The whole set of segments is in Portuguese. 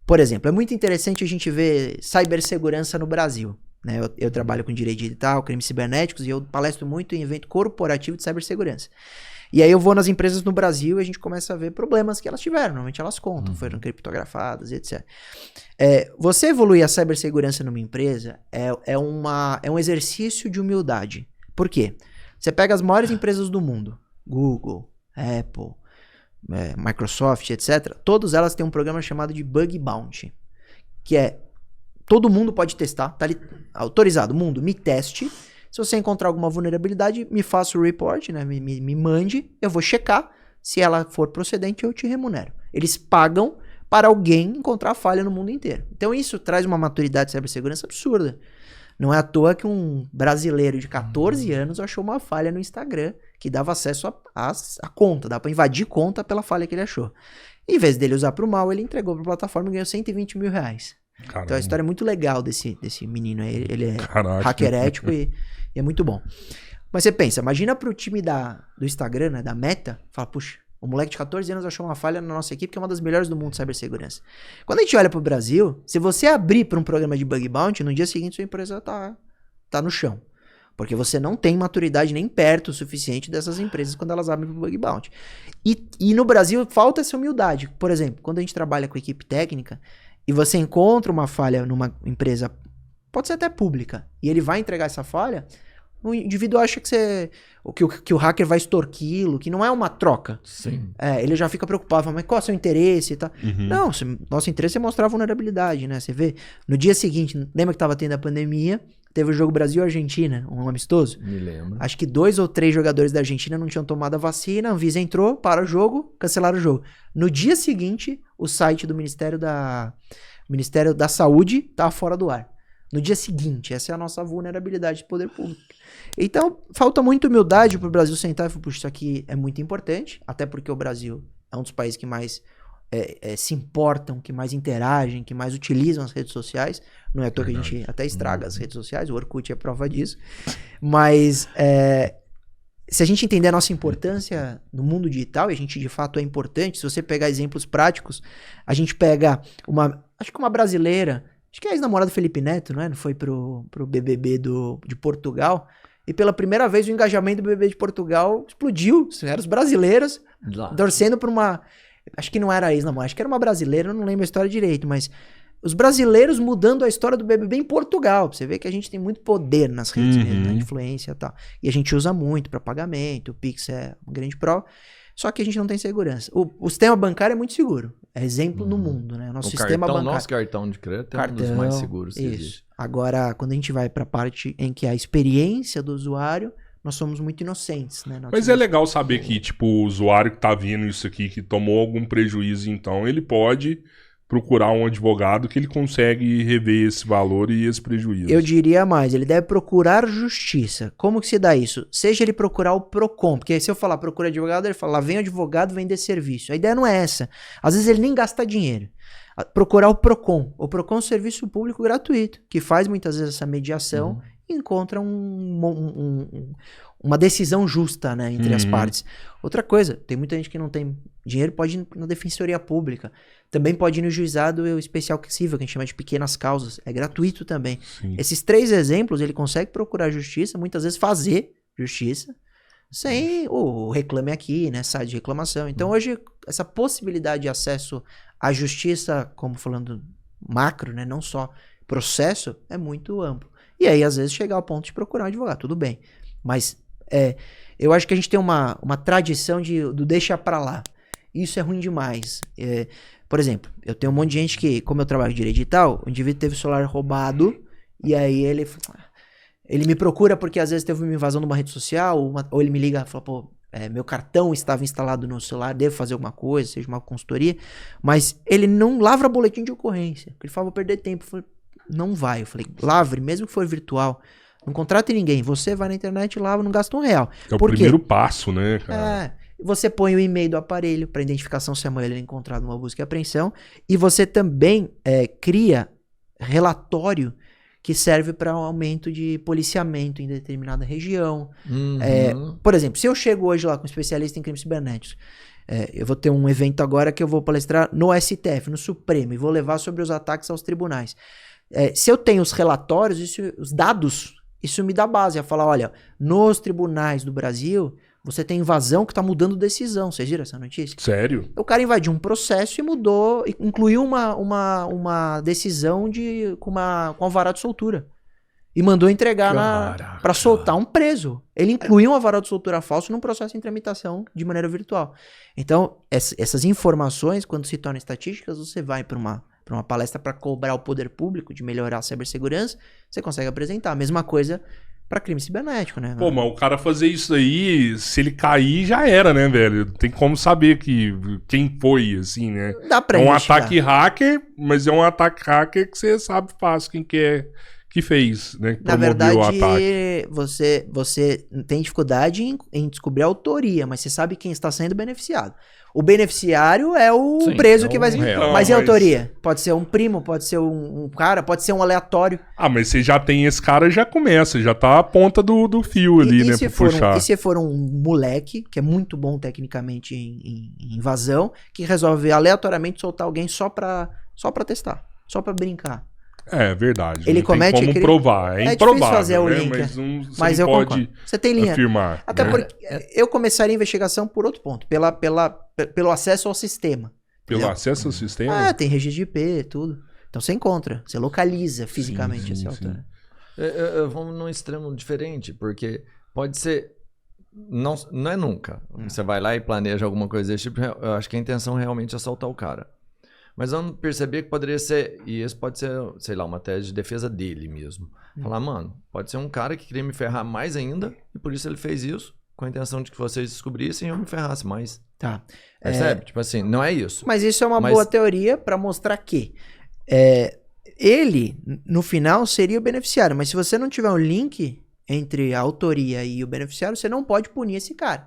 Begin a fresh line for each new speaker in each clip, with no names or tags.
Por exemplo, é muito interessante a gente ver cibersegurança no Brasil. Né? Eu trabalho com direito digital, crimes cibernéticos, e eu palestro muito em evento corporativo de cibersegurança. E aí eu vou nas empresas no Brasil e a gente começa a ver problemas que elas tiveram. Normalmente elas contam, foram criptografadas e etc. Você evoluir a cibersegurança numa empresa é um exercício de humildade. Por quê? Você pega as maiores empresas do mundo, Google, Apple, Microsoft, etc. Todas elas têm um programa chamado de Bug Bounty, que é todo mundo pode testar, tá ali autorizado, mundo, me teste. Se você encontrar alguma vulnerabilidade, me faça o report, né? Me mande, eu vou checar. Se ela for procedente, eu te remunero. Eles pagam para alguém encontrar falha no mundo inteiro. Então isso traz uma maturidade de cibersegurança absurda. Não é à toa que um brasileiro de 14 anos achou uma falha no Instagram que dava acesso à conta, dá para invadir conta pela falha que ele achou. Em vez dele usar para o mal, ele entregou para a plataforma e ganhou 120 mil reais.
Caramba.
Então a história é muito legal desse menino aí. Ele é
Caraca.
hacker ético e é muito bom. Mas você pensa, imagina pro time do Instagram, né, da Meta, fala, puxa, o moleque de 14 anos achou uma falha na nossa equipe, que é uma das melhores do mundo de cibersegurança. Quando a gente olha pro Brasil, se você abrir para um programa de bug bounty, no dia seguinte sua empresa tá no chão. Porque você não tem maturidade nem perto o suficiente dessas empresas quando elas abrem pro bug bounty. E no Brasil falta essa humildade. Por exemplo, quando a gente trabalha com equipe técnica e você encontra uma falha numa empresa, pode ser até pública, e ele vai entregar essa falha, o indivíduo acha que o hacker vai extorquilo, que não é uma troca.
Sim.
Ele já fica preocupado, fala, mas qual é o seu interesse e tal. Não, nosso interesse é mostrar a vulnerabilidade, né? Você vê, no dia seguinte, lembra que tava tendo a pandemia, teve o jogo Brasil-Argentina, um amistoso?
Me lembro.
Acho que 2 ou 3 jogadores da Argentina não tinham tomado a vacina, a Anvisa entrou, para o jogo, cancelaram o jogo. No dia seguinte, o site do Ministério da Saúde tava fora do ar. No dia seguinte, essa é a nossa vulnerabilidade de poder público. Então, falta muita humildade pro Brasil sentar e falar, puxa, isso aqui é muito importante, até porque o Brasil é um dos países que mais se importam, que mais interagem, que mais utilizam as redes sociais. Não é à toa que a gente até estraga as redes sociais, o Orkut é prova disso. Mas se a gente entender a nossa importância no mundo digital, e a gente de fato é importante, se você pegar exemplos práticos, a gente pega acho que uma brasileira, acho que é a ex-namorada do Felipe Neto, não é? Foi pro BBB de Portugal, e pela primeira vez o engajamento do BBB de Portugal explodiu. Eram os brasileiros torcendo por uma... Acho que não era a ex-namorada, acho que era uma brasileira, eu não lembro a história direito, mas os brasileiros mudando a história do BBB em Portugal. Você vê que a gente tem muito poder nas redes mesmo, né? Influência e tal. E a gente usa muito para pagamento, o Pix é uma grande prova. Só que a gente não tem segurança. O sistema bancário é muito seguro. É exemplo no mundo, né? Nosso sistema bancário.
Nosso cartão de crédito é um dos mais seguros que existe.
Agora, quando a gente vai para a parte em que a experiência do usuário, nós somos muito inocentes, né?
Mas é legal saber que, tipo, o usuário que tá vendo isso aqui, que tomou algum prejuízo, então, ele pode procurar um advogado que ele consegue rever esse valor e esse prejuízo.
Eu diria mais, ele deve procurar justiça. Como que se dá isso? Seja ele procurar o PROCON, porque se eu falar procura advogado, ele fala, lá vem o advogado vender serviço. A ideia não é essa. Às vezes ele nem gasta dinheiro. Procurar o PROCON. O PROCON é um serviço público gratuito, que faz muitas vezes essa mediação e encontra uma decisão justa, né, entre as partes. Outra coisa, tem muita gente que não tem dinheiro, pode ir na defensoria pública. Também pode ir no juizado especial civil, que a gente chama de pequenas causas. É gratuito também.
Sim.
Esses 3 exemplos, ele consegue procurar justiça, muitas vezes fazer justiça, sem o reclame aqui, né, site de reclamação. Então hoje, essa possibilidade de acesso à justiça, como falando macro, né, não só processo, é muito amplo. E aí, às vezes, chegar ao ponto de procurar um advogado, tudo bem. Mas eu acho que a gente tem uma tradição do deixa pra lá. Isso é ruim demais. Por exemplo, eu tenho um monte de gente que, como eu trabalho em direito digital, o indivíduo teve o celular roubado, e aí ele me procura porque às vezes teve uma invasão numa rede social, ou ele me liga e fala, pô, meu cartão estava instalado no celular, devo fazer alguma coisa, seja uma consultoria, mas ele não lavra boletim de ocorrência. Ele fala, vou perder tempo. Eu falei, não vai. Eu falei, lavre, mesmo que for virtual. Não contrate ninguém. Você vai na internet e lava, não gasta R$1.
É o primeiro passo, né, cara?
Você põe o e-mail do aparelho para identificação se amanhã ele é encontrado numa busca e apreensão. E você também cria relatório que serve para um aumento de policiamento em determinada região. Por exemplo, se eu chego hoje lá com um especialista em crimes cibernéticos, Eu vou ter um evento agora que eu vou palestrar no STF, no Supremo, e vou levar sobre os ataques aos tribunais. Se eu tenho os relatórios, os dados, isso me dá base a falar, olha, nos tribunais do Brasil, você tem invasão que está mudando decisão. Vocês viram essa notícia?
Sério?
O cara invadiu um processo e mudou, incluiu uma decisão com alvará de soltura. E mandou entregar para soltar um preso. Ele incluiu um alvará de soltura falso num processo em tramitação de maneira virtual. Então, essas informações, quando se tornam estatísticas, você vai para uma palestra para cobrar o poder público de melhorar a cibersegurança, você consegue apresentar. A mesma coisa para crime cibernético, né?
Pô, mas o cara fazer isso aí, se ele cair, já era, né, velho? Tem como saber quem foi, assim, né?
Dá pra
investigar. Ataque hacker, mas é um ataque hacker que você sabe fácil quem que fez, né? Que
na verdade, você tem dificuldade em descobrir a autoria, mas você sabe quem está sendo beneficiado. O beneficiário é o preso que vai ser. Mas e a autoria? Pode ser um primo, pode ser um cara, pode ser um aleatório.
Mas você já tem esse cara, já começa, já tá a ponta do fio ali, né? Pra puxar.
E se for um moleque, que é muito bom tecnicamente em invasão, que resolve aleatoriamente soltar alguém só pra testar, só pra brincar.
É verdade.
Ele
não
comete
tem como provar. É improvável,
fazer o
né?
link.
Mas não pode
concordo. Você tem linha.
Afirmar.
Até porque eu começaria a investigação por outro ponto, pelo acesso ao sistema.
Pelo
entendeu?
acesso ao sistema?
Tem registro de IP, tudo. Então você encontra, você localiza fisicamente esse autor.
Vamos num extremo diferente, porque pode ser... Não é nunca. Você vai lá e planeja alguma coisa desse tipo, eu acho que a intenção realmente é assaltar o cara. Mas vamos perceber que poderia ser, e esse pode ser, sei lá, uma tese de defesa dele mesmo. Falar, mano, pode ser um cara que queria me ferrar mais ainda, e por isso ele fez isso, com a intenção de que vocês descobrissem e eu me ferrasse mais.
Tá.
Percebe? Tipo assim, não é isso.
Mas isso é uma boa teoria para mostrar que ele, no final, seria o beneficiário. Mas se você não tiver um link entre a autoria e o beneficiário, você não pode punir esse cara,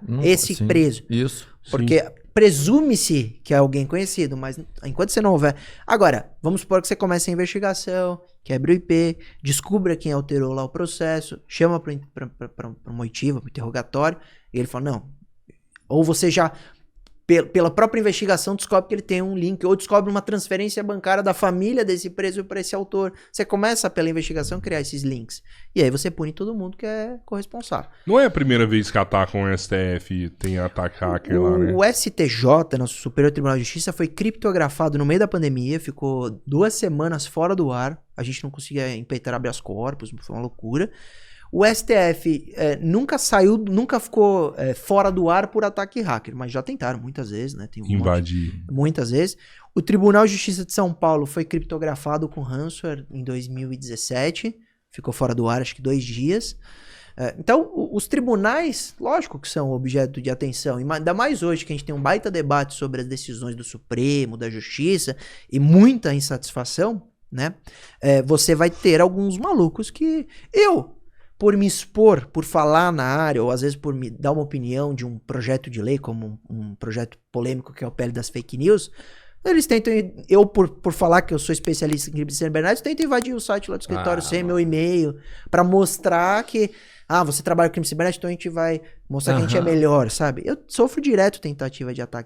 preso.
Isso.
Porque presume-se que é alguém conhecido, mas enquanto você não houver... Agora, vamos supor que você comece a investigação, quebra o IP, descubra quem alterou lá o processo, chama para uma oitiva, para um interrogatório, e ele fala, não. Ou você já, pela própria investigação, descobre que ele tem um link, ou descobre uma transferência bancária da família desse preso para esse autor. Você começa, pela investigação, a criar esses links. E aí você pune todo mundo que é corresponsável.
Não é a primeira vez que atacam o STF, tem ataque hacker lá, né?
O STJ, nosso Superior Tribunal de Justiça, foi criptografado no meio da pandemia, ficou 2 semanas fora do ar, a gente não conseguia impetrar habeas corpus, foi uma loucura. O STF nunca ficou fora do ar por ataque hacker, mas já tentaram muitas vezes, né? Tem
invadir.
Muitas vezes. O Tribunal de Justiça de São Paulo foi criptografado com ransomware em 2017, ficou fora do ar acho que 2 dias. Então, os tribunais, lógico que são objeto de atenção, e ainda mais hoje que a gente tem um baita debate sobre as decisões do Supremo, da Justiça, e muita insatisfação, né? Você vai ter alguns malucos que... por me expor, por falar na área, ou às vezes por me dar uma opinião de um projeto de lei, como um projeto polêmico que é o PL das fake news, eles tentam, por falar que eu sou especialista em crime cibernético, tentam invadir o site lá do escritório sem meu e-mail, pra mostrar que, você trabalha com crime cibernético, então a gente vai mostrar que a gente é melhor, sabe? Eu sofro direto tentativa de ataque